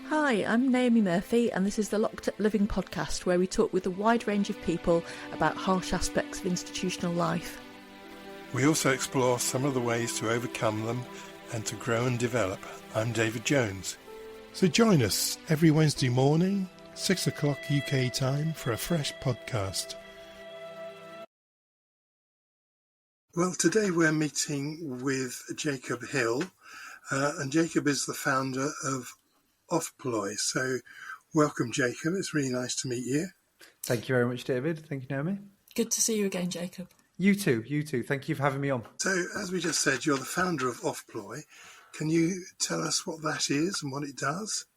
Hi, I'm Naomi Murphy, and this is the Locked Up Living podcast, where we talk with a wide range of people about harsh aspects of institutional life. We also explore some of the ways to overcome them and to grow and develop. I'm David Jones. So join us every Wednesday morning, 6 o'clock UK time, for a fresh podcast. Well, today we're meeting with Jacob Hill, and Jacob is the founder of Offploy. So welcome, Jacob. It's really nice to meet you. Thank you very much, David. Thank you, Naomi. Good to see you again, Jacob. You too. Thank you for having me on. So, as we just said, you're the founder of Offploy. Can you tell us what that is and what it does?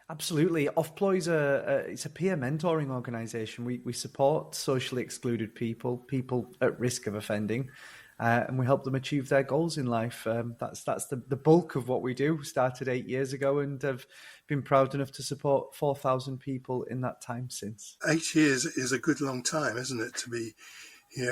Absolutely. Offploy is it's a peer mentoring organisation. We support socially excluded people at risk of offending, and we help them achieve their goals in life. That's the bulk of what we do. We started 8 years ago and have been proud enough to support 4,000 people in that time since. 8 years is a good long time, isn't it, to be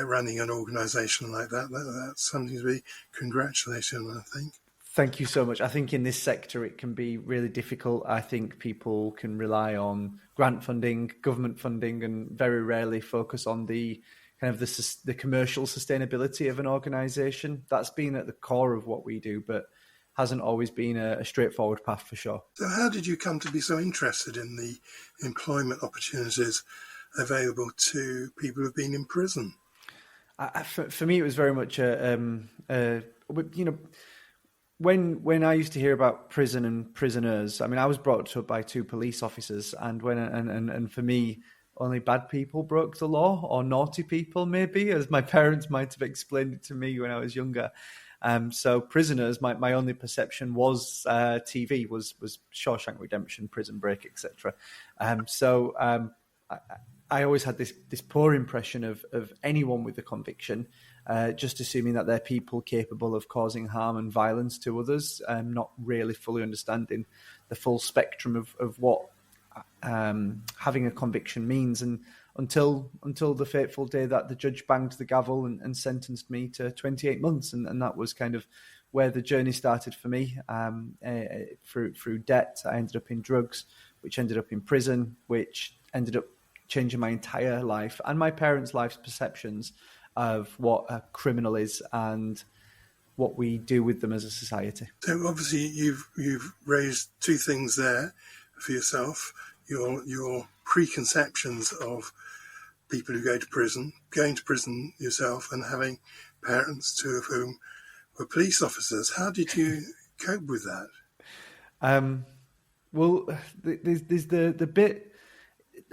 running an organisation like that? That's something to be congratulated on, I think. Thank you so much. I think in this sector it can be really difficult. I think people can rely on grant funding, government funding, and very rarely focus on the kind of the commercial sustainability of an organisation. That's been at the core of what we do, but hasn't always been a straightforward path for sure. So how did you come to be so interested in the employment opportunities available to people who've been in prison? For me, it was very much when I used to hear about prison and prisoners, I mean, I was brought up by two police officers, and for me, only bad people broke the law, or naughty people, maybe, as my parents might have explained it to me when I was younger. So prisoners, my only perception was TV, was Shawshank Redemption, Prison Break, etc. I always had this poor impression of anyone with a conviction, just assuming that they're people capable of causing harm and violence to others, not really fully understanding the full spectrum of what having a conviction means. And until the fateful day that the judge banged the gavel and sentenced me to 28 months. And that was kind of where the journey started for me. Through debt, I ended up in drugs, which ended up in prison, which ended up changing my entire life and my parents' life's perceptions of what a criminal is and what we do with them as a society. So obviously you've raised two things there for yourself: your preconceptions of people who go to prison, going to prison yourself, and having parents, two of whom were police officers. How did you cope with that? Well, there's the bit.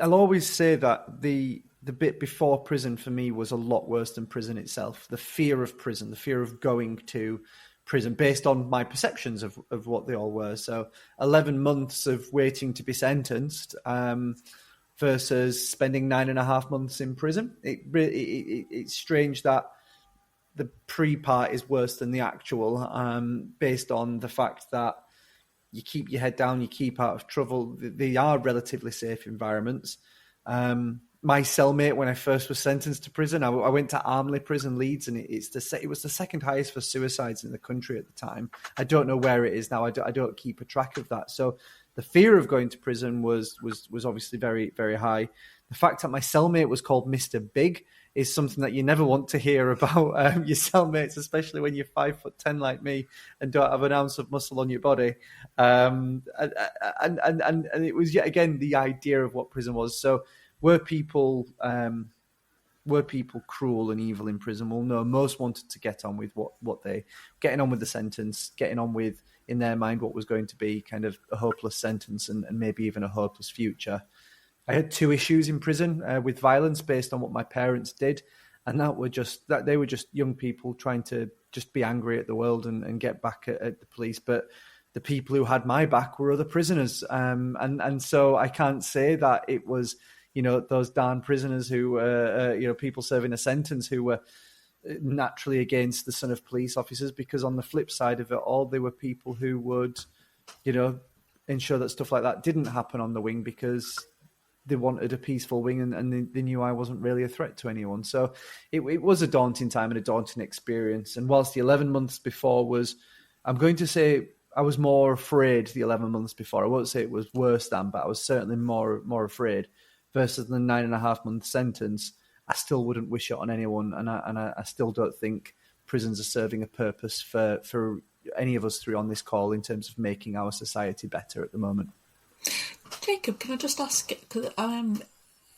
I'll always say that the bit before prison for me was a lot worse than prison itself. The fear of prison, the fear of going to prison, based on my perceptions of what they all were. So 11 months of waiting to be sentenced versus spending 9.5 months in prison. It's strange that the pre-part is worse than the actual, based on the fact that you keep your head down, you keep out of trouble. They are relatively safe environments. My cellmate, when I first was sentenced to prison, I went to Armley Prison, Leeds, and it was the second highest for suicides in the country at the time. I don't know where it is now. I don't keep a track of that. So the fear of going to prison was obviously very, very high. The fact that my cellmate was called Mr. Big is something that you never want to hear about your cellmates, especially when you're 5'10" like me and don't have an ounce of muscle on your body. And it was yet again the idea of what prison was. So were people cruel and evil in prison? Well, no. Most wanted to get on with getting on with the sentence, getting on with, in their mind, what was going to be kind of a hopeless sentence and maybe even a hopeless future. I had two issues in prison with violence based on what my parents did, and that they were just young people trying to just be angry at the world and get back at the police. But the people who had my back were other prisoners, and so I can't say that it was those darn prisoners who people serving a sentence who were naturally against the son of police officers, because on the flip side of it all, they were people who would ensure that stuff like that didn't happen on the wing, because they wanted a peaceful wing and they knew I wasn't really a threat to anyone. So it was a daunting time and a daunting experience. And whilst the 11 months before was, I'm going to say, was more afraid the 11 months before. I won't say it was worse than, but I was certainly more afraid. Versus the 9.5-month sentence, I still wouldn't wish it on anyone, and I still don't think prisons are serving a purpose for any of us through on this call in terms of making our society better at the moment. Jacob, can I just ask, because I'm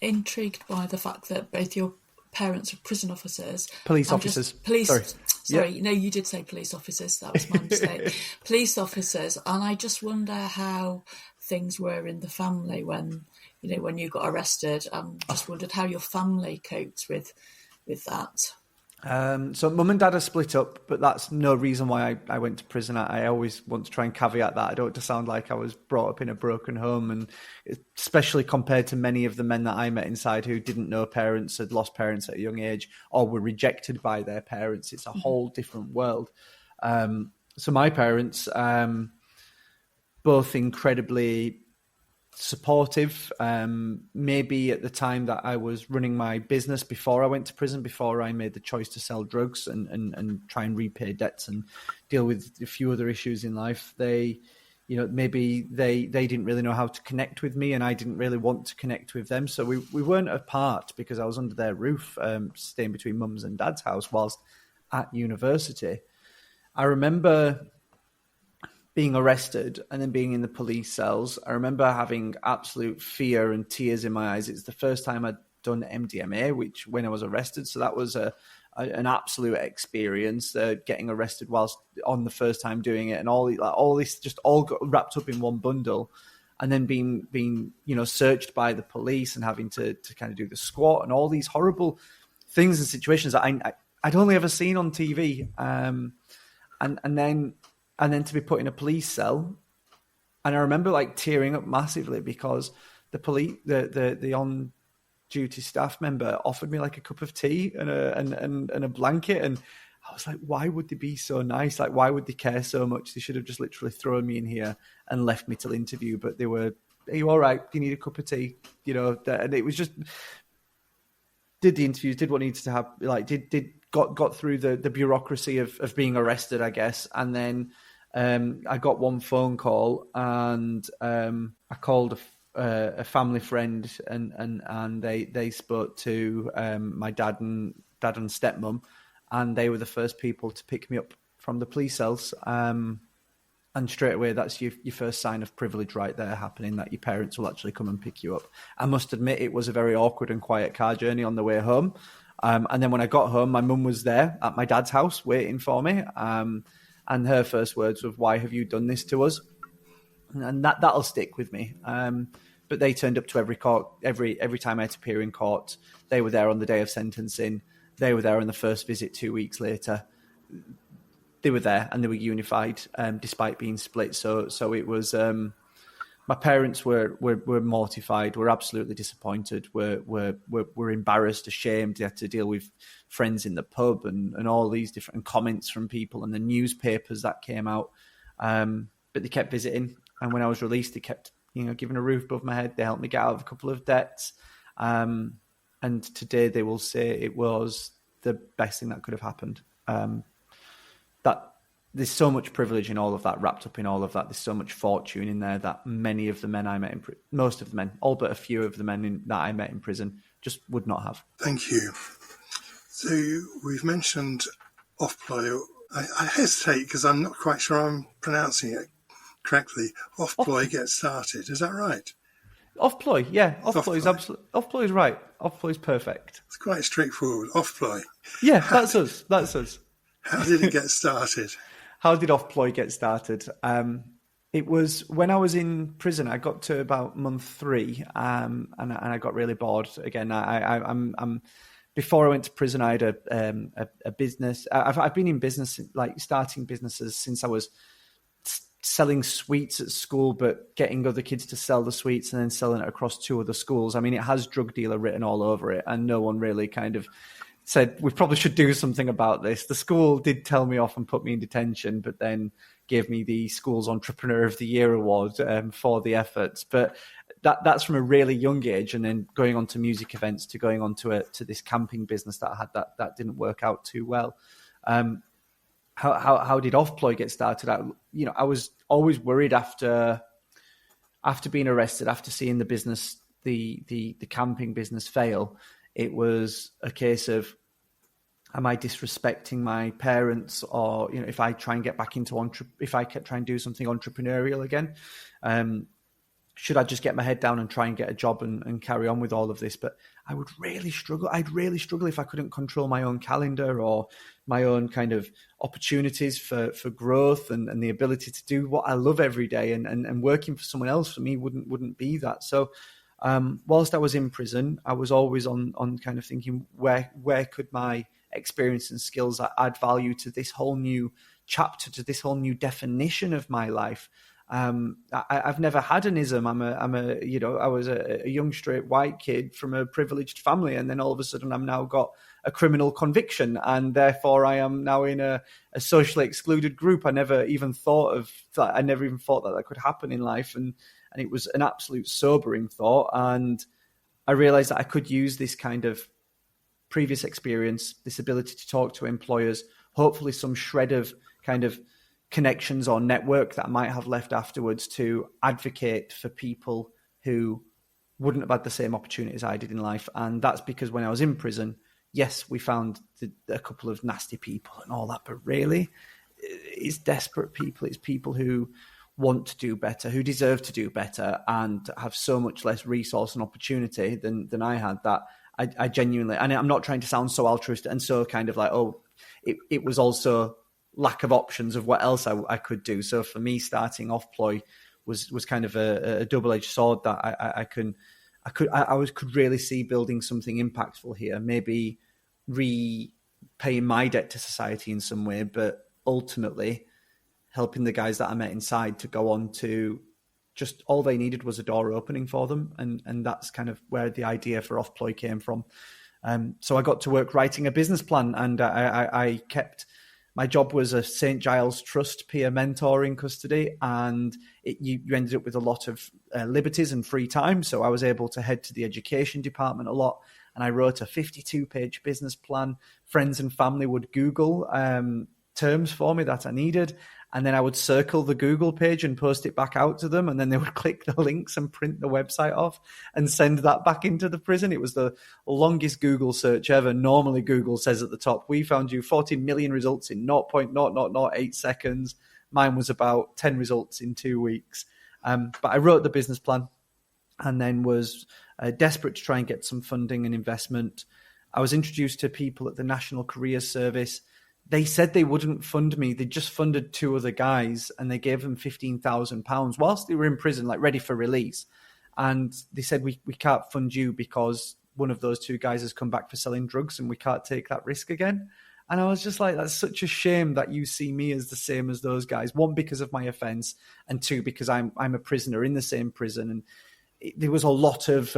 intrigued by the fact that both your parents are prison officers. Police officers. Sorry, yep. No, you did say police officers. That was my mistake. Police officers. And I just wonder how things were in the family when you got arrested. Just wondered how your family coped with that. So mum and dad are split up, but that's no reason why I went to prison. I always want to try and caveat that. I don't want to sound like I was brought up in a broken home, and especially compared to many of the men that I met inside who didn't know parents, had lost parents at a young age, or were rejected by their parents. It's a whole different world. So my parents, both incredibly supportive. Maybe at the time that I was running my business before I went to prison, before I made the choice to sell drugs and try and repay debts and deal with a few other issues in life, maybe they didn't really know how to connect with me, and I didn't really want to connect with them. So we weren't apart because I was under their roof, staying between mum's and dad's house whilst at university. I remember being arrested and then being in the police cells. I remember having absolute fear and tears in my eyes. It's the first time I'd done MDMA, which when I was arrested. So that was an absolute experience, getting arrested whilst on the first time doing it, and all this just all got wrapped up in one bundle. And then being searched by the police and having to kind of do the squat and all these horrible things and situations that I'd only ever seen on TV. And then to be put in a police cell. And I remember tearing up massively because the on-duty staff member offered me a cup of tea and a blanket. And I was like, why would they be so nice? Why would they care so much? They should have just literally thrown me in here and left me till interview. But they were, are you all right? Do you need a cup of tea? And it was just, did the interviews, did what needed to happen, got through the bureaucracy of being arrested, I guess. And then I got one phone call, and I called a family friend, and they spoke to my dad and stepmom, and they were the first people to pick me up from the police cells. And straight away, that's your first sign of privilege right there happening, that your parents will actually come and pick you up. I must admit, it was a very awkward and quiet car journey on the way home. And then when I got home, my mum was there at my dad's house waiting for me. And her first words were, "Why have you done this to us?" And that'll stick with me. But they turned up to every court, every time I had to appear in court. They were there on the day of sentencing. They were there on the first visit 2 weeks later. They were there and they were unified, despite being split. So it was. My parents were mortified, were absolutely disappointed, were embarrassed, ashamed. They had to deal with friends in the pub and all these different comments from people and the newspapers that came out. But they kept visiting, and when I was released, they kept giving a roof above my head. They helped me get out of a couple of debts, and today they will say it was the best thing that could have happened. That. There's so much privilege in all of that, wrapped up in all of that. There's so much fortune in there that many of the men I met most of the men, all but a few of the men that I met in prison, just would not have. Thank you. So we've mentioned Offploy. I hesitate because I'm not quite sure I'm pronouncing it correctly. Offploy gets started. Is that right? Offploy, yeah. Offploy is absolutely. Offploy is right. Offploy is perfect. It's quite straightforward. Offploy. Yeah, that's us. That's us. How did it get started? How did Offploy get started? It was when I was in prison. I got to about month 3, and I got really bored again. I'm before I went to prison, I had a business. I've been in business, starting businesses since I was selling sweets at school, but getting other kids to sell the sweets and then selling it across 2 other schools. I mean, it has drug dealer written all over it, and no one really kind of said, we probably should do something about this. The school did tell me off and put me in detention, but then gave me the school's Entrepreneur of the Year award for the efforts. But that's from a really young age, and then going on to music events, to going on to this camping business that I had that didn't work out too well. how did Offploy get started? I was always worried after being arrested, after seeing the business, the camping business fail. It was a case of, am I disrespecting my parents, or if I try and get back into if I try and do something entrepreneurial again, should I just get my head down and try and get a job and carry on with all of this? But I would really struggle. I'd really struggle if I couldn't control my own calendar or my own kind of opportunities for growth and the ability to do what I love every day. And working for someone else for me wouldn't be that. So whilst I was in prison, I was always on kind of thinking, where could my experience and skills add value to this whole new chapter, to this whole new definition of my life? I've never had an ism. I was a young straight white kid from a privileged family, and then all of a sudden I'm now got a criminal conviction, and therefore I am now in a socially excluded group. I never even thought that could happen in life, and it was an absolute sobering thought. And I realized that I could use this kind of previous experience, this ability to talk to employers, hopefully some shred of kind of connections or network that I might have left afterwards, to advocate for people who wouldn't have had the same opportunities I did in life. And that's because when I was in prison, yes, we found a couple of nasty people and all that, but really it's desperate people. It's people who want to do better, who deserve to do better, and have so much less resource and opportunity than I had, that I genuinely, and I'm not trying to sound so altruistic and so kind of like, it was also lack of options of what else I could do. So for me, starting Offploy was kind of a double-edged sword that I could really see building something impactful here, maybe repaying my debt to society in some way, but ultimately helping the guys that I met inside to go on to just, all they needed was a door opening for them. And that's kind of where the idea for Offploy came from. So I got to work writing a business plan, and I kept, my job was a St. Giles Trust peer mentor in custody, and you ended up with a lot of liberties and free time. So I was able to head to the education department a lot, and I wrote a 52-page business plan. Friends and family would Google terms for me that I needed, and then I would circle the Google page and post it back out to them, and then they would click the links and print the website off and send that back into the prison. It was the longest Google search ever. Normally Google says at the top, we found you 14 million results in 0.0008 seconds. Mine was about 10 results in 2 weeks. But I wrote the business plan, and then was desperate to try and get some funding and investment. I was introduced to people at the National Careers Service. They said they wouldn't fund me. They just funded 2 other guys, and they gave them £15,000 whilst they were in prison, like ready for release. And they said, we can't fund you because one of those 2 guys has come back for selling drugs, and we can't take that risk again. And I was just like, that's such a shame that you see me as the same as those guys. 1, because of my offence, and 2, because I'm a prisoner in the same prison. And there was a lot of...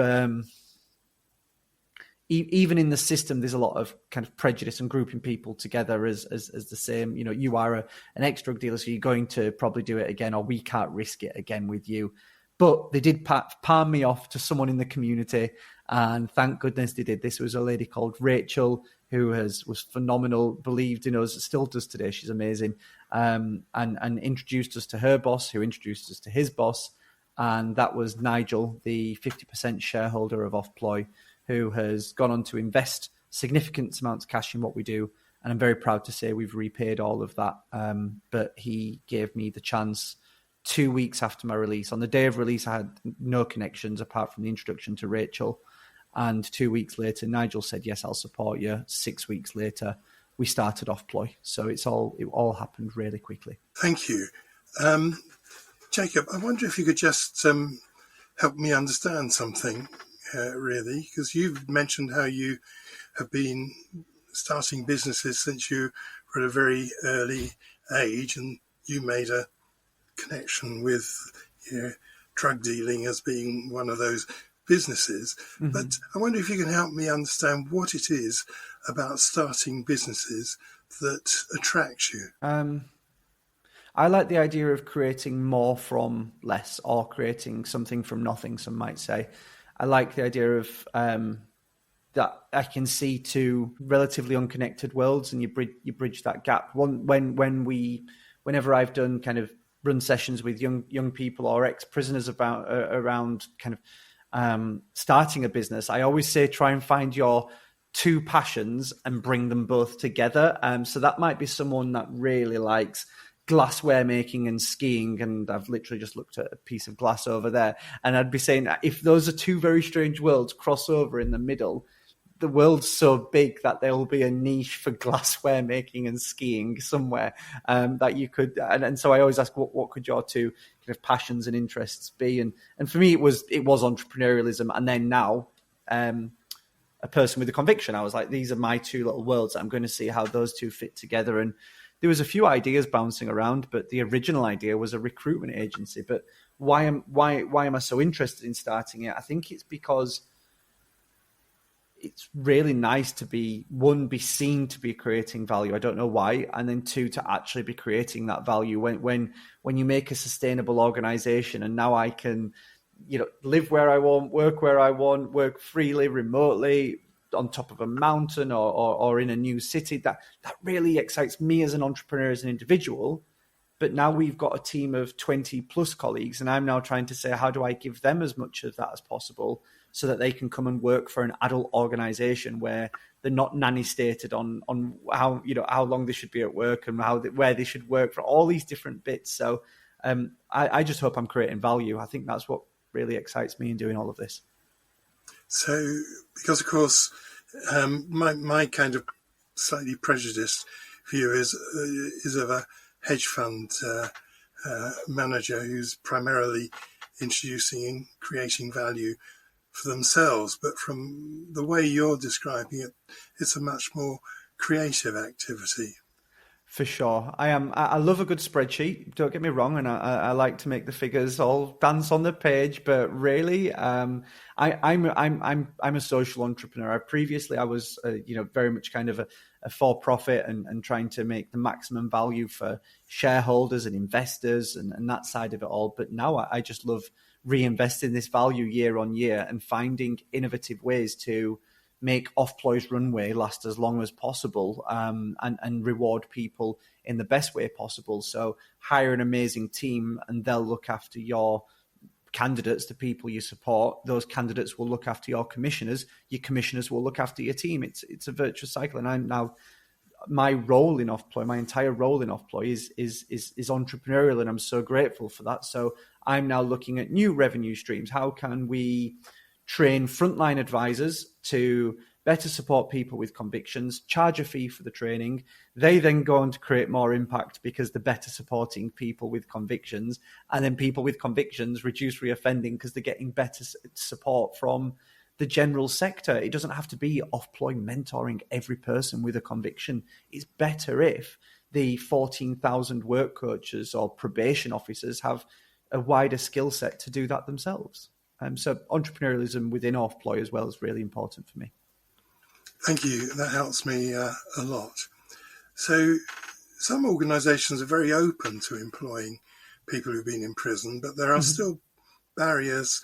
even in the system, there's a lot of kind of prejudice and grouping people together as the same. You are an ex-drug dealer, so you're going to probably do it again, or we can't risk it again with you. But they did palm me off to someone in the community, and thank goodness they did. This was a lady called Rachel, who was phenomenal, believed in us, still does today. She's amazing, and introduced us to her boss, who introduced us to his boss, and that was Nigel, the 50% shareholder of Offploy, who has gone on to invest significant amounts of cash in what we do. And I'm very proud to say we've repaid all of that. But he gave me the chance 2 weeks after my release. On the day of release, I had no connections apart from the introduction to Rachel. And 2 weeks later, Nigel said, yes, I'll support you. 6 weeks later, we started Offploy. So it all happened really quickly. Thank you. Jacob, I wonder if you could just help me understand something. Really, because you've mentioned how you have been starting businesses since you were at a very early age, and you made a connection with drug dealing as being one of those businesses. Mm-hmm. But I wonder if you can help me understand what it is about starting businesses that attracts you. I like the idea of creating more from less, or creating something from nothing, some might say. I like the idea of that I can see two relatively unconnected worlds, and you bridge that gap. Whenever I've done kind of run sessions with young people or ex-prisoners about around kind of starting a business, I always say try and find your two passions and bring them both together. So that might be someone that really likes glassware making and skiing, and I've literally just looked at a piece of glass over there, and I'd be saying if those are two very strange worlds cross over in the middle, the world's so big that there will be a niche for glassware making and skiing somewhere that you could. And so I always ask, what could your two kind of passions and interests be? And for me, it was entrepreneurialism, and then now a person with a conviction. I was like, these are my two little worlds. I'm going to see how those two fit together. And there was a few ideas bouncing around, but the original idea was a recruitment agency. But why am I so interested in starting it? I think it's because it's really nice to be seen to be creating value. I don't know why. And then two, to actually be creating that value when you make a sustainable organization, and now I can, live where I want, work freely, remotely, on top of a mountain or in a new city. That really excites me as an entrepreneur, as an individual. But now we've got a team of 20 plus colleagues, and I'm now trying to say, how do I give them as much of that as possible so that they can come and work for an adult organization where they're not nanny stated on how long they should be at work and where they should work, for all these different bits. So I just hope I'm creating value. I think that's what really excites me in doing all of this. So, because of course, my kind of slightly prejudiced view is of a hedge fund manager who's primarily introducing and creating value for themselves. But from the way you're describing it, it's a much more creative activity. For sure. I love a good spreadsheet. Don't get me wrong. And I like to make the figures all dance on the page, but really, I'm a social entrepreneur. I was very much kind of a for-profit and trying to make the maximum value for shareholders and investors and that side of it all. But now I just love reinvesting this value year on year and finding innovative ways to make Offploy's runway last as long as possible, and reward people in the best way possible. So hire an amazing team and they'll look after your candidates, the people you support. Those candidates will look after your commissioners will look after your team. It's a virtuous cycle. And I'm now, my role in Offploy, my entire role in Offploy is entrepreneurial, and I'm so grateful for that. So I'm now looking at new revenue streams. How can we train frontline advisors to better support people with convictions, charge a fee for the training? They then go on to create more impact because they're better supporting people with convictions. And then people with convictions reduce reoffending because they're getting better support from the general sector. It doesn't have to be Offploy mentoring every person with a conviction. It's better if the 14,000 work coaches or probation officers have a wider skill set to do that themselves. So entrepreneurialism within Offploy as well is really important for me. Thank you. That helps me a lot. So some organisations are very open to employing people who've been in prison, but there are still barriers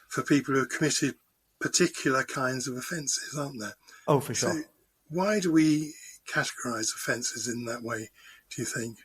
for people who have committed particular kinds of offences, aren't there? Oh, for sure. So why do we categorise offences in that way, do you think?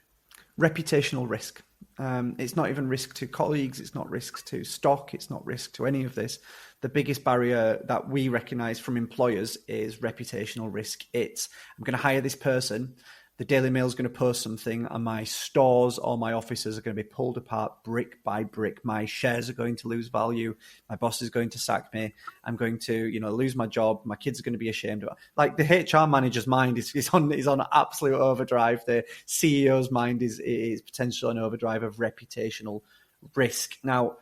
Reputational risk. It's not even risk to colleagues. It's not risk to stock. It's not risk to any of this. The biggest barrier that we recognise from employers is reputational risk. It's, I'm going to hire this person. The Daily Mail is going to post something and my stores or my offices are going to be pulled apart brick by brick. My shares are going to lose value. My boss is going to sack me. I'm going to, lose my job. My kids are going to be ashamed of it. Like, the HR manager's mind is on absolute overdrive. The CEO's mind is potentially on overdrive of reputational risk. Now,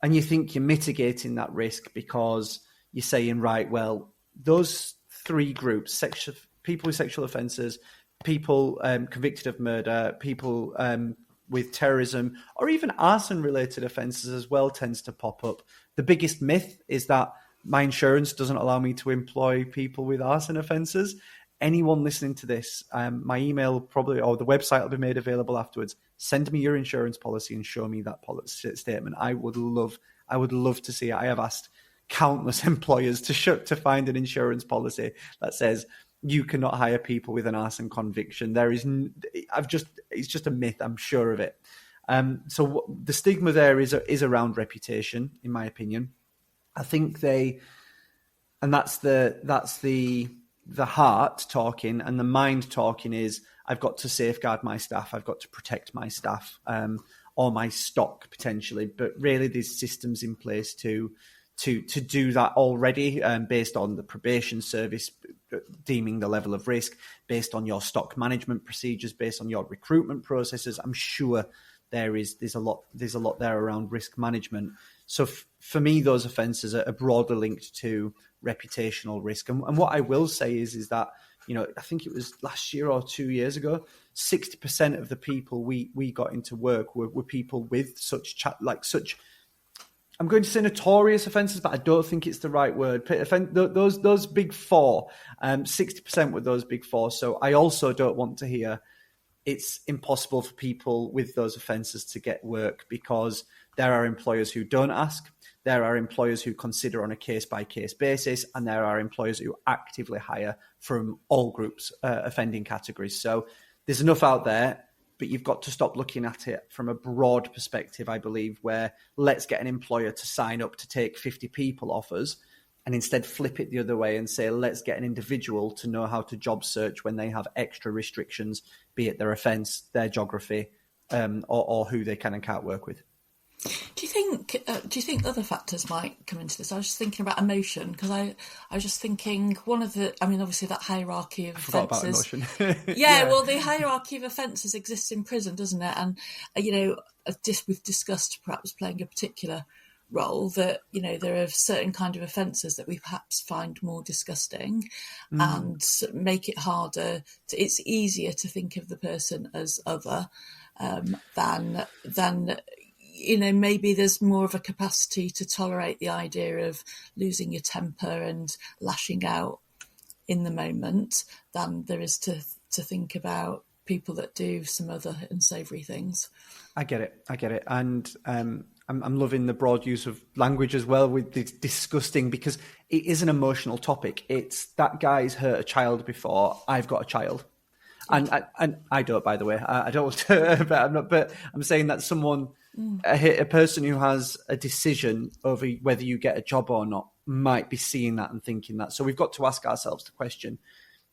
and you think you're mitigating that risk because you're saying, right, well, those three groups, people with sexual offences, people convicted of murder, people with terrorism, or even arson-related offences as well tends to pop up. The biggest myth is that my insurance doesn't allow me to employ people with arson offences. Anyone listening to this, my email probably, or the website will be made available afterwards. Send me your insurance policy and show me that policy statement. I would love to see it. I have asked countless employers to find an insurance policy that says you cannot hire people with an arson conviction. It's just a myth. I'm sure of it. So the stigma there is around reputation, in my opinion. I think that's the heart talking, and the mind talking is, I've got to safeguard my staff, I've got to protect my staff, or my stock potentially. But really, there's systems in place to do that already, based on the probation service deeming the level of risk, based on your stock management procedures, based on your recruitment processes. I'm sure there's a lot there around risk management. So for me, those offences are broadly linked to reputational risk. And what I will say is that, I think it was last year or 2 years ago, 60% of the people we got into work were people with such, I'm going to say notorious offences, but I don't think it's the right word. Those big four, 60% were those big four. So I also don't want to hear it's impossible for people with those offences to get work, because there are employers who don't ask, there are employers who consider on a case-by-case basis, and there are employers who actively hire from all groups, offending categories. So there's enough out there, but you've got to stop looking at it from a broad perspective, I believe, where let's get an employer to sign up to take 50 people off us, and instead flip it the other way and say, let's get an individual to know how to job search when they have extra restrictions, be it their offence, their geography, or who they can and can't work with. Do you think other factors might come into this? I was just thinking about emotion, because I was just thinking obviously that hierarchy of offences. I forgot about emotion. Yeah, well, the hierarchy of offences exists in prison, doesn't it? And we've discussed perhaps playing a particular role that there are certain kind of offences that we perhaps find more disgusting, and make it harder. It's easier to think of the person as other than. Maybe there's more of a capacity to tolerate the idea of losing your temper and lashing out in the moment than there is to think about people that do some other unsavoury things. I get it. And I'm loving the broad use of language as well with the disgusting, because it is an emotional topic. It's that guy's hurt a child before, I've got a child. And I don't, by the way, I don't want to, but I'm saying that someone, a person who has a decision over whether you get a job or not, might be seeing that and thinking that. So we've got to ask ourselves the question,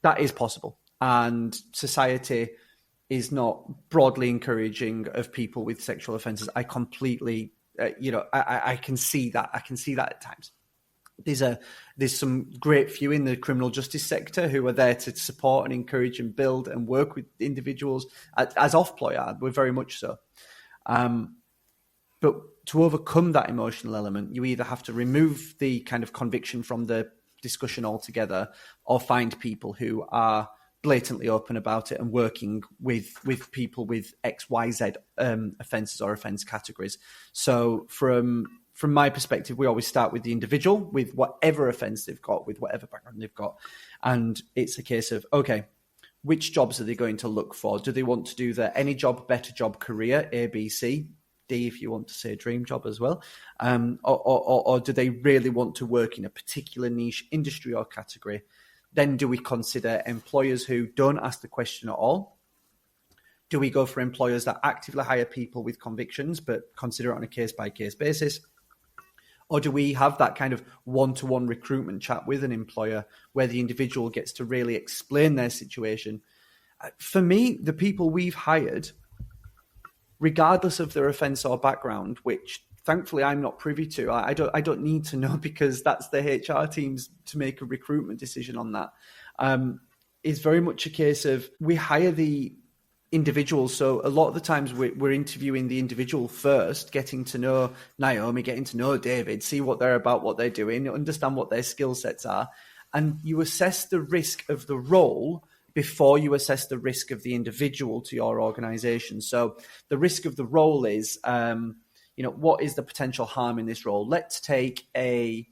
that is possible. And society is not broadly encouraging of people with sexual offences. I completely, I can see that. I can see that at times. There's some great few in the criminal justice sector who are there to support and encourage and build and work with individuals, as Offploy are. We're very much so. But to overcome that emotional element, you either have to remove the kind of conviction from the discussion altogether, or find people who are blatantly open about it and working with people with XYZ offences or offence categories. So from my perspective, we always start with the individual, with whatever offence they've got, with whatever background they've got. And it's a case of, okay, which jobs are they going to look for? Do they want to do the any job, better job career, A, B, C, D, if you want to say dream job as well? Or do they really want to work in a particular niche industry or category? Then do we consider employers who don't ask the question at all? Do we go for employers that actively hire people with convictions but consider it on a case-by-case basis? Or do we have that kind of one-to-one recruitment chat with an employer where the individual gets to really explain their situation? For me, the people we've hired, regardless of their offence or background, which thankfully I'm not privy to, I don't need to know, because that's the HR teams to make a recruitment decision on that, is very much a case of we hire the individuals. So a lot of the times we're interviewing the individual first, getting to know Naomi, getting to know David, see what they're about, what they're doing, understand what their skill sets are. And you assess the risk of the role before you assess the risk of the individual to your organisation. So the risk of the role is, what is the potential harm in this role? Let's take a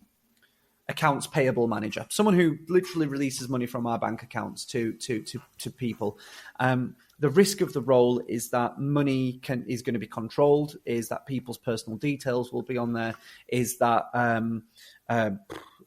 accounts payable manager, someone who literally releases money from our bank accounts to people. The risk of the role is that money is going to be controlled, is that people's personal details will be on there, is that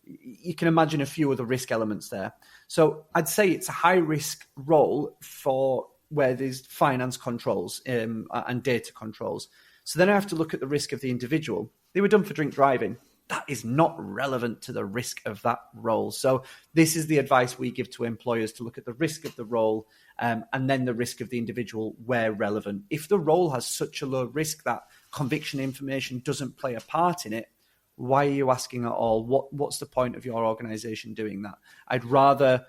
you can imagine a few other risk elements there. So I'd say it's a high-risk role for where there's finance controls and data controls. So then I have to look at the risk of the individual. They were done for drink driving. That is not relevant to the risk of that role. So this is the advice we give to employers, to look at the risk of the role and then the risk of the individual where relevant. If the role has such a low risk that conviction information doesn't play a part in it, why are you asking at all? What's the point of your organisation doing that? I'd rather,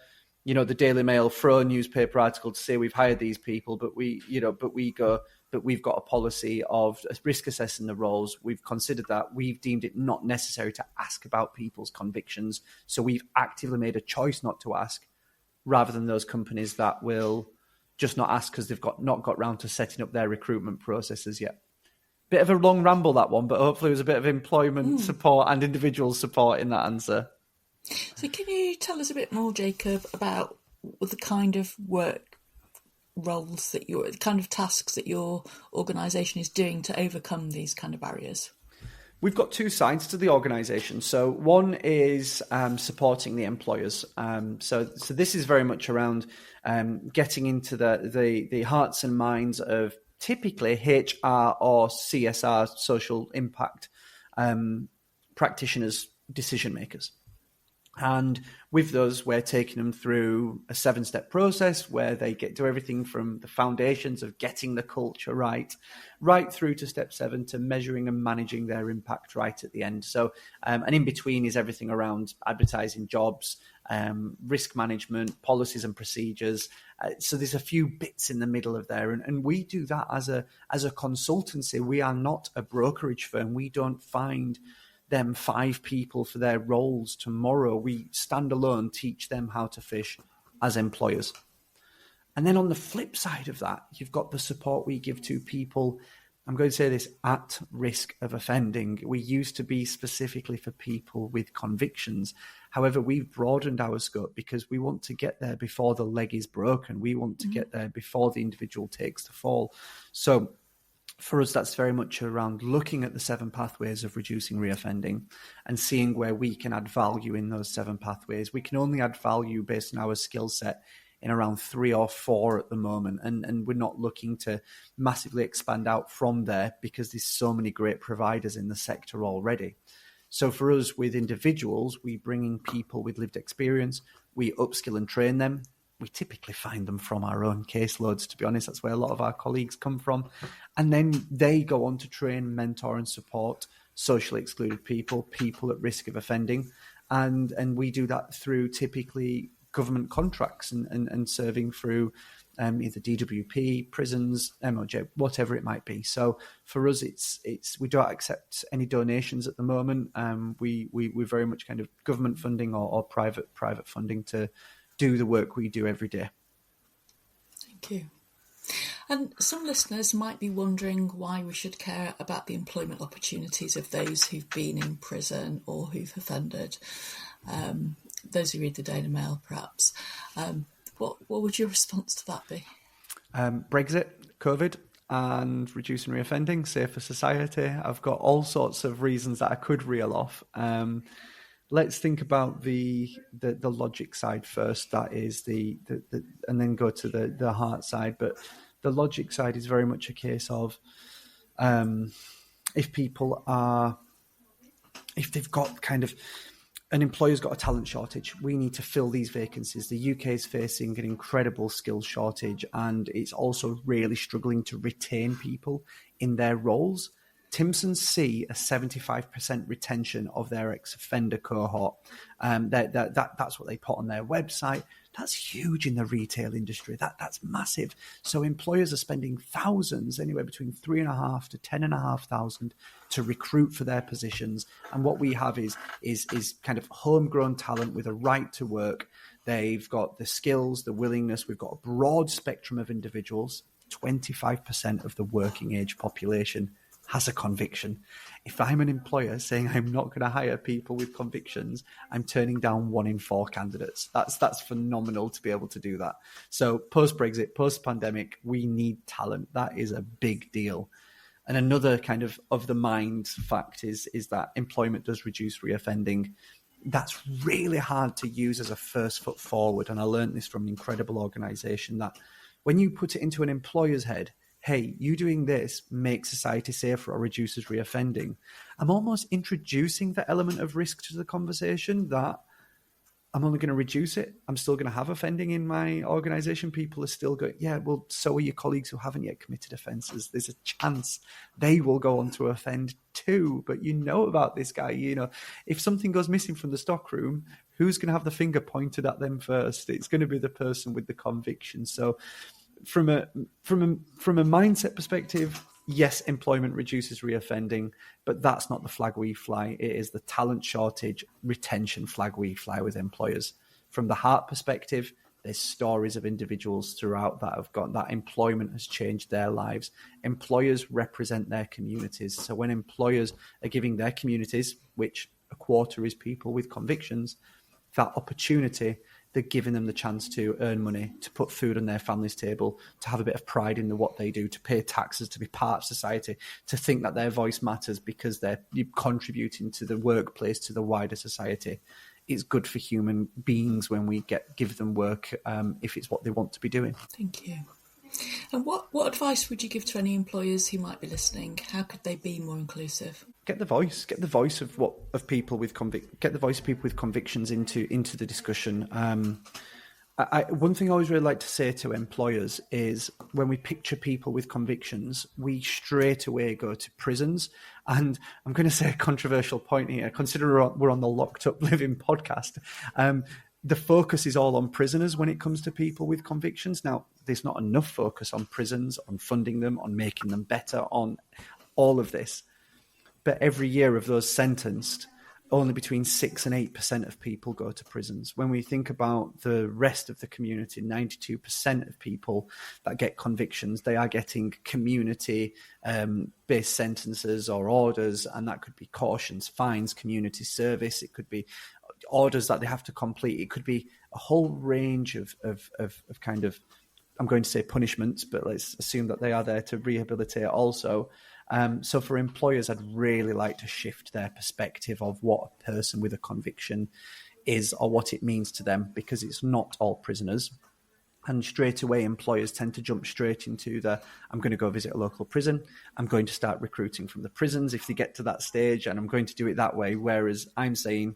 the Daily Mail throw a newspaper article to say we've hired these people, but we've got a policy of risk assessing the roles. We've considered that. We've deemed it not necessary to ask about people's convictions. So we've actively made a choice not to ask, rather than those companies that will just not ask because they've not got round to setting up their recruitment processes yet. Bit of a long ramble, that one, but hopefully there's a bit of employment support and individual support in that answer. So can you tell us a bit more, Jacob, about the kind of work roles that the kind of tasks that your organisation is doing to overcome these kind of barriers? We've got two sides to the organisation. So one is supporting the employers. So this is very much around getting into the hearts and minds of typically HR or CSR, social impact practitioners, decision makers. And with those, we're taking them through a 7-step process where they do everything from the foundations of getting the culture right through to step 7 to measuring and managing their impact right at the end. So, and in between is everything around advertising jobs, risk management, policies and procedures. So there's a few bits in the middle of there. And we do that as a consultancy. We are not a brokerage firm. We don't find them 5 people for their roles tomorrow. We stand alone, teach them how to fish as employers. And then on the flip side of that, you've got the support we give to people, I'm going to say this, at risk of offending. We used to be specifically for people with convictions. However, we've broadened our scope because we want to get there before the leg is broken. We want to get there before the individual takes the fall. So for us, that's very much around looking at the 7 pathways of reducing reoffending and seeing where we can add value in those 7 pathways. We can only add value based on our skill set in around 3 or 4 at the moment. And we're not looking to massively expand out from there because there's so many great providers in the sector already. So for us, with individuals, we bring in people with lived experience, we upskill and train them. We typically find them from our own caseloads, to be honest. That's where a lot of our colleagues come from. And then they go on to train, mentor and support socially excluded people at risk of offending. And we do that through typically government contracts and serving through either DWP, prisons, MOJ, whatever it might be. So for us, it's we don't accept any donations at the moment. We're very much kind of government funding or private funding to do the work we do every day. Thank you. And some listeners might be wondering why we should care about the employment opportunities of those who've been in prison or who've offended. Those who read the Daily Mail, perhaps. What would your response to that be? Brexit, COVID, and reducing reoffending, safer society. I've got all sorts of reasons that I could reel off. Let's think about the logic side first. That is the and then go to the heart side. But the logic side is very much a case of if they've got kind of an employer's got a talent shortage, we need to fill these vacancies. The UK is facing an incredible skills shortage, and it's also really struggling to retain people in their roles. Timsons see a 75% retention of their ex-offender cohort. That's what they put on their website. That's huge in the retail industry. That's massive. So employers are spending thousands, anywhere between 3,500 to 10,500, to recruit for their positions. And what we have is kind of homegrown talent with a right to work. They've got the skills, the willingness. We've got a broad spectrum of individuals. 25% of the working age population has a conviction. If I'm an employer saying I'm not going to hire people with convictions, I'm turning down 1 in 4 candidates. That's phenomenal to be able to do that. So post-Brexit, post-pandemic, we need talent. That is a big deal. And another kind of the mind fact is that employment does reduce reoffending. That's really hard to use as a first foot forward. And I learned this from an incredible organisation, that when you put it into an employer's head, hey, you doing this makes society safer or reduces reoffending, I'm almost introducing the element of risk to the conversation, that I'm only going to reduce it. I'm still going to have offending in my organisation. People are still going, yeah, well, so are your colleagues who haven't yet committed offences. There's a chance they will go on to offend too. But you know about this guy, you know, if something goes missing from the stockroom, who's going to have the finger pointed at them first? It's going to be the person with the conviction. So from a mindset perspective, yes, employment reduces reoffending, but that's not the flag we fly. It is the talent shortage retention flag we fly with employers. From the heart perspective, there's stories of individuals throughout that have got that employment has changed their lives. Employers represent their communities. So when employers are giving their communities, which a quarter is people with convictions, that opportunity, they're giving them the chance to earn money, to put food on their family's table, to have a bit of pride in what they do, to pay taxes, to be part of society, to think that their voice matters because they're contributing to the workplace, to the wider society. It's good for human beings when we give them work if it's what they want to be doing. Thank you. And what advice would you give to any employers who might be listening? How could they be more inclusive? Get the voice of people with convictions into the discussion. One thing I always really like to say to employers is when we picture people with convictions, we straight away go to prisons. And I'm going to say a controversial point here. Consider we're on the Locked Up Living podcast. The focus is all on prisoners when it comes to people with convictions. Now, there's not enough focus on prisons, on funding them, on making them better, on all of this. But every year of those sentenced, only between 6 and 8% of people go to prisons. When we think about the rest of the community, 92% of people that get convictions, they are getting community-based sentences or orders, and that could be cautions, fines, community service. It could be orders that they have to complete. It could be a whole range of kind of, I'm going to say punishments, but let's assume that they are there to rehabilitate also. So for employers, I'd really like to shift their perspective of what a person with a conviction is or what it means to them, because it's not all prisoners. And straight away, employers tend to jump straight into I'm going to go visit a local prison. I'm going to start recruiting from the prisons if they get to that stage, and I'm going to do it that way. Whereas I'm saying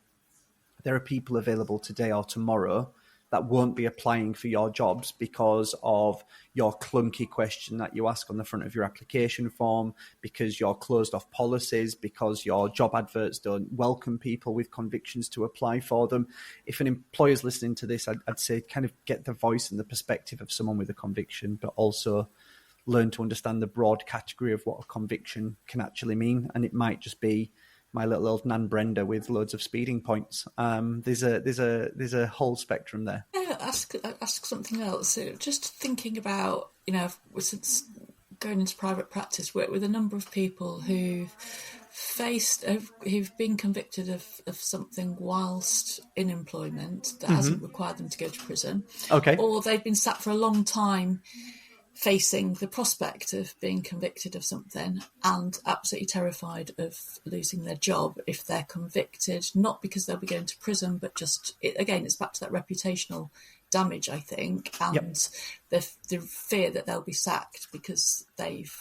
there are people available today or tomorrow that won't be applying for your jobs because of your clunky question that you ask on the front of your application form, because your closed off policies, because your job adverts don't welcome people with convictions to apply for them. If an employer's listening to this, I'd say kind of get the voice and the perspective of someone with a conviction, but also learn to understand the broad category of what a conviction can actually mean. And it might just be my little old Nan Brenda with loads of speeding points. There's a whole spectrum there. Yeah, ask something else. So just thinking about, since going into private practice, work with a number of people who've been convicted of something whilst in employment that hasn't required them to go to prison. Okay. Or they've been sat for a long time facing the prospect of being convicted of something and absolutely terrified of losing their job if they're convicted, not because they'll be going to prison, but just, it's back to that reputational damage, I think, and the fear that they'll be sacked because they've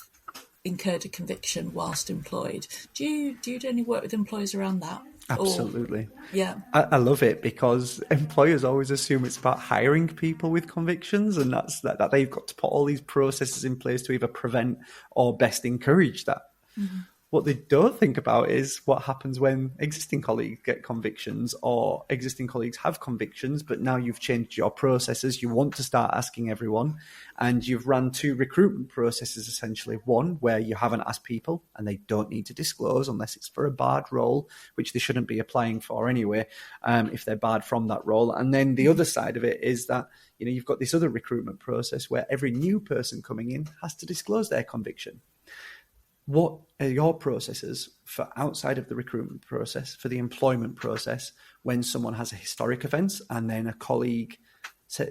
incurred a conviction whilst employed. Do you do any work with employers around that? Absolutely. Yeah. I love it because employers always assume it's about hiring people with convictions, and that they've got to put all these processes in place to either prevent or best encourage that. Mm-hmm. What they don't think about is what happens when existing colleagues get convictions or existing colleagues have convictions, but now you've changed your processes. You want to start asking everyone, and you've run 2 recruitment processes, essentially. One where you haven't asked people and they don't need to disclose unless it's for a barred role, which they shouldn't be applying for anyway, if they're barred from that role. And then the other side of it is that, you've got this other recruitment process where every new person coming in has to disclose their conviction. what are your processes for outside of the recruitment process, for the employment process, when someone has a historic offence and then a colleague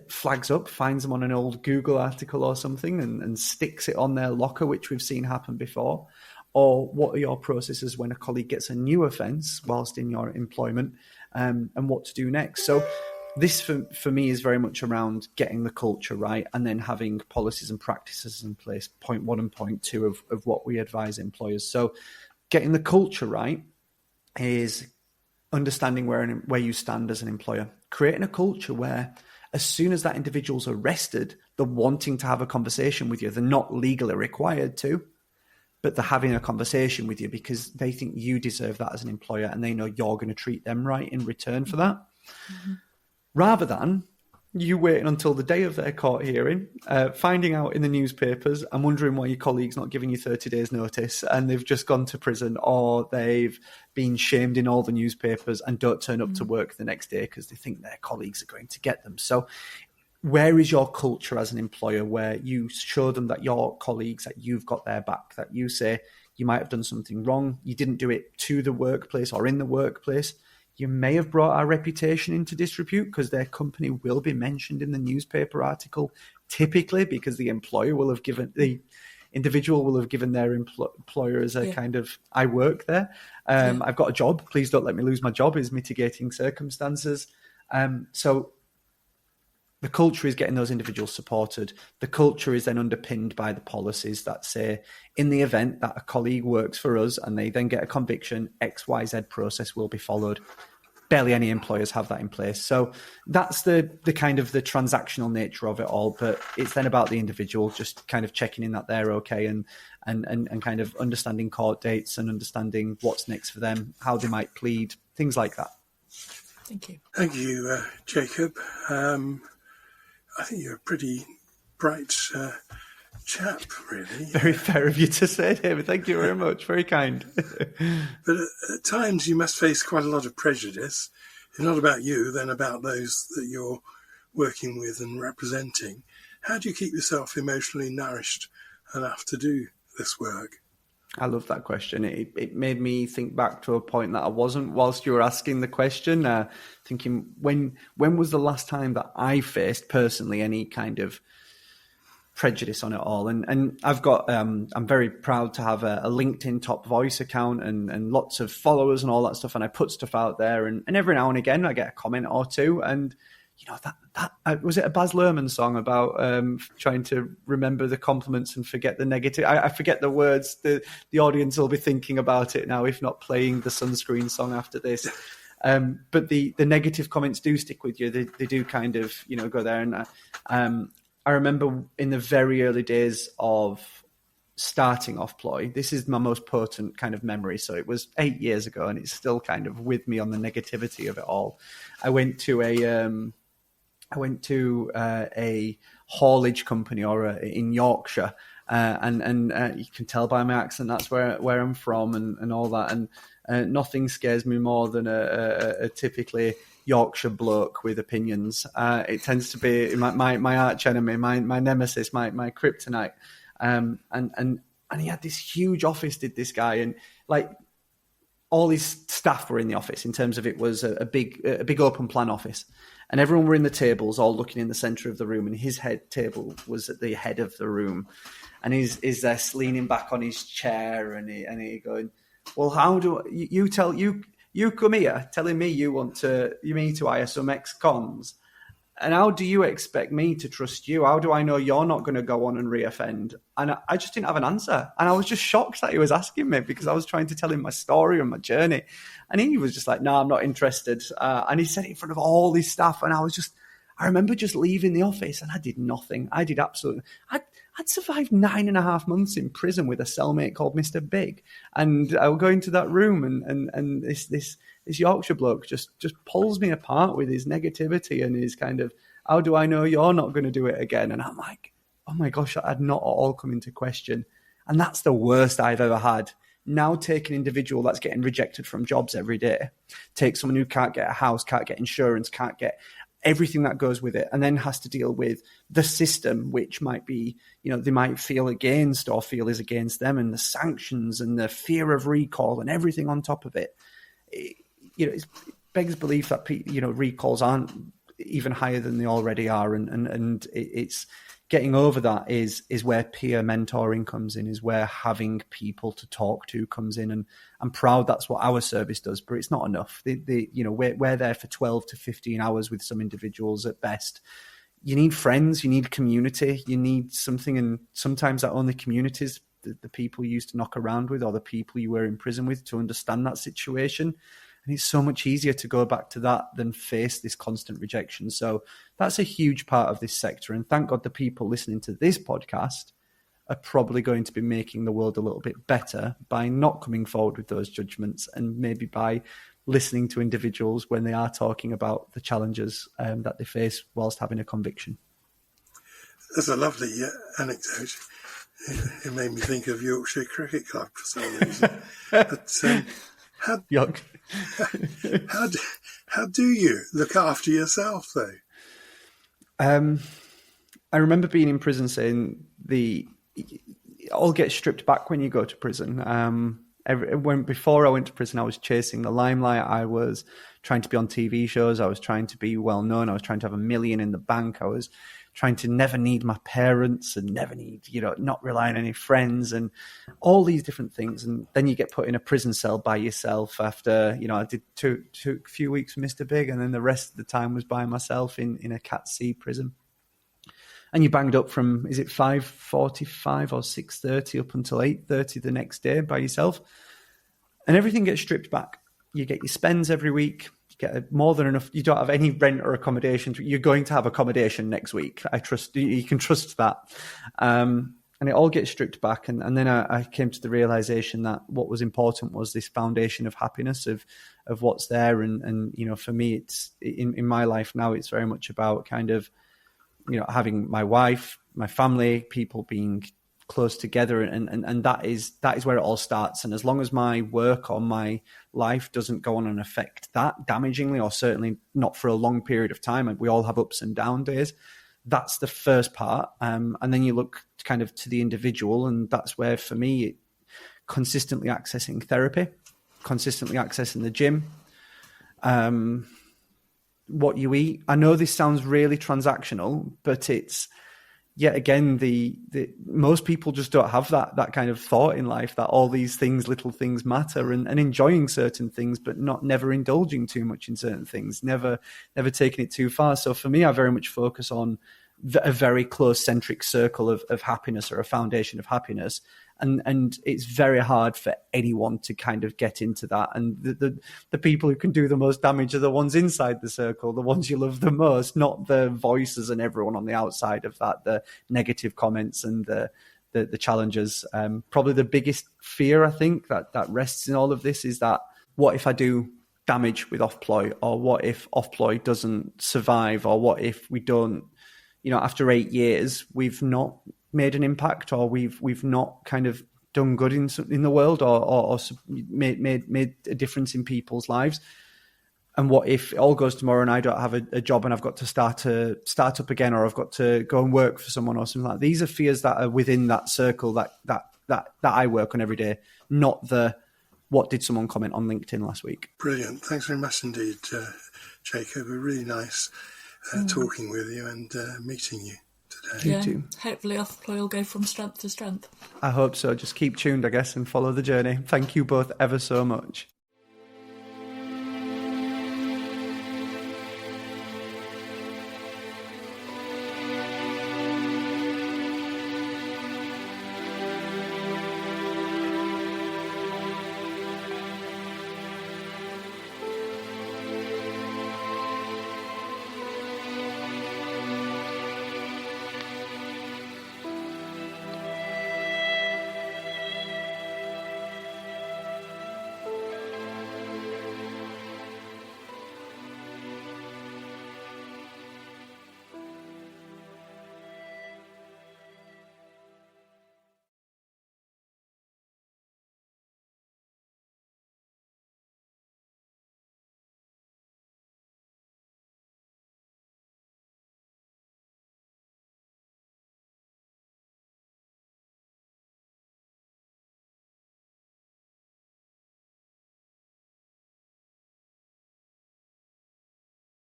flags up, finds them on an old Google article or something and sticks it on their locker, which we've seen happen before? Or what are your processes when a colleague gets a new offence whilst in your employment, and what to do next? So this, for me, is very much around getting the culture right and then having policies and practices in place, point one and point two of what we advise employers. So getting the culture right is understanding where you stand as an employer, creating a culture where as soon as that individual's arrested, they're wanting to have a conversation with you. They're not legally required to, but they're having a conversation with you because they think you deserve that as an employer and they know you're going to treat them right in return for that. Mm-hmm. Rather than you waiting until the day of their court hearing, finding out in the newspapers and wondering why your colleague's not giving you 30 days notice and they've just gone to prison, or they've been shamed in all the newspapers and don't turn up to work the next day because they think their colleagues are going to get them. So where is your culture as an employer where you show them that your colleagues, that you've got their back, that you say you might have done something wrong, you didn't do it to the workplace or in the workplace, you may have brought our reputation into disrepute because their company will be mentioned in the newspaper article, typically because the employer will have given, the individual will have given their employer as a kind of, I work there, I've got a job, please don't let me lose my job, is mitigating circumstances. So the culture is getting those individuals supported. The culture is then underpinned by the policies that say, in the event that a colleague works for us and they then get a conviction, XYZ process will be followed. Barely any employers have that in place. So that's the kind of the transactional nature of it all. But it's then about the individual just kind of checking in that they're okay and kind of understanding court dates and understanding what's next for them, how they might plead, things like that. Thank you. Thank you, Jacob. I think you're a pretty bright chap, really. Very fair of you to say, David. Thank you very much. Very kind. But at times you must face quite a lot of prejudice. If not about you, then about those that you're working with and representing. How do you keep yourself emotionally nourished enough to do this work? I love that question. It made me think back to a point that I wasn't whilst you were asking the question, thinking when was the last time that I faced personally any kind of prejudice on it all? And I've got, I'm very proud to have a LinkedIn Top Voice account and lots of followers and all that stuff. And I put stuff out there and every now and again I get a comment or two. And you know, that was it a Baz Luhrmann song about trying to remember the compliments and forget the negative? I forget the words. The audience will be thinking about it now, if not playing the Sunscreen song after this. But the negative comments do stick with you. They do kind of, you know, go there. And I remember in the very early days of starting Offploy, this is my most potent kind of memory. So it was 8 years ago and it's still kind of with me on the negativity of it all. I went to a haulage company in Yorkshire, and you can tell by my accent that's where I'm from and all that. And nothing scares me more than a typically Yorkshire bloke with opinions. It tends to be my arch enemy, my nemesis, my kryptonite. And he had this huge office, did this guy, and like all his staff were in the office. In terms of it was a big open plan office. And everyone were in the tables, all looking in the centre of the room. And his head table was at the head of the room. And he's there leaning back on his chair. And he going, well, how do you tell you come here telling me you want me to hire some ex-cons? And how do you expect me to trust you? How do I know you're not going to go on and reoffend? And I just didn't have an answer. And I was just shocked that he was asking me because I was trying to tell him my story and my journey. And he was just like, no, I'm not interested. And he said it in front of all his staff. And I remember just leaving the office and I did nothing. I did absolutely, I'd survived 9.5 months in prison with a cellmate called Mr. Big. And I would go into that room and this Yorkshire bloke just pulls me apart with his negativity and his kind of, how do I know you're not going to do it again? And I'm like, oh my gosh, that had not at all come into question. And that's the worst I've ever had. Now take an individual that's getting rejected from jobs every day. Take someone who can't get a house, can't get insurance, can't get everything that goes with it, and then has to deal with the system, which might be, they might feel against or feel is against them, and the sanctions and the fear of recall and everything on top of it. It begs belief that, recalls aren't even higher than they already are. And it's getting over that is where peer mentoring comes in, is where having people to talk to comes in. And I'm proud that's what our service does, but it's not enough. We're there for 12 to 15 hours with some individuals at best. You need friends, you need community, you need something. And sometimes that only communities, the people you used to knock around with or the people you were in prison with, to understand that situation. And it's so much easier to go back to that than face this constant rejection. So that's a huge part of this sector. And thank God the people listening to this podcast are probably going to be making the world a little bit better by not coming forward with those judgments, and maybe by listening to individuals when they are talking about the challenges that they face whilst having a conviction. That's a lovely anecdote. It made me think of Yorkshire Cricket Club for some reason. But how do you look after yourself, though? I remember being in prison saying it all gets stripped back when you go to prison. Before I went to prison, I was chasing the limelight. I was trying to be on TV shows. I was trying to be well known. I was trying to have $1 million in the bank. I was trying to never need my parents and never need, not rely on any friends and all these different things. And then you get put in a prison cell by yourself after, I did a few weeks with Mr. Big, and then the rest of the time was by myself in a Cat C prison. And you banged up from, is it 5:45 or 6:30 up until 8:30 the next day by yourself. And everything gets stripped back. You get your spends every week. Get more than enough. You don't have any rent or accommodation. You're going to have accommodation next week. I trust you can trust that. And it all gets stripped back. And then I came to the realization that what was important was this foundation of happiness of what's there. And for me, it's in my life now, it's very much about kind of, having my wife, my family, people being close together, and that is where it all starts. And as long as my work or my life doesn't go on and affect that damagingly, or certainly not for a long period of time, and we all have ups and down days, that's the first part. And then you look kind of to the individual, and that's where for me, consistently accessing therapy, consistently accessing the gym, what you eat. I know this sounds really transactional, but it's yet again, the most people just don't have that kind of thought in life, that all these things, little things matter, and enjoying certain things, but never indulging too much in certain things, never taking it too far. So for me, I very much focus on a very close centric circle of happiness, or a foundation of happiness. And it's very hard for anyone to kind of get into that. And the people who can do the most damage are the ones inside the circle, the ones you love the most, not the voices and everyone on the outside of that, the negative comments and the challenges. Probably the biggest fear, I think, that rests in all of this is that, what if I do damage with Offploy? Or what if Offploy doesn't survive? Or what if we don't, after 8 years, we've not made an impact, or we've not kind of done good in the world, or made a difference in people's lives? And what if it all goes tomorrow and I don't have a job, and I've got to start up again, or I've got to go and work for someone or something like that? These are fears that are within that circle that I work on every day, not the what did someone comment on LinkedIn last week. Brilliant. Thanks very much indeed, Jacob. Really nice talking with you and meeting you today. Yeah, hopefully Offploy will go from strength to strength. I hope so. Just keep tuned, I guess, and follow the journey. Thank you both ever so much.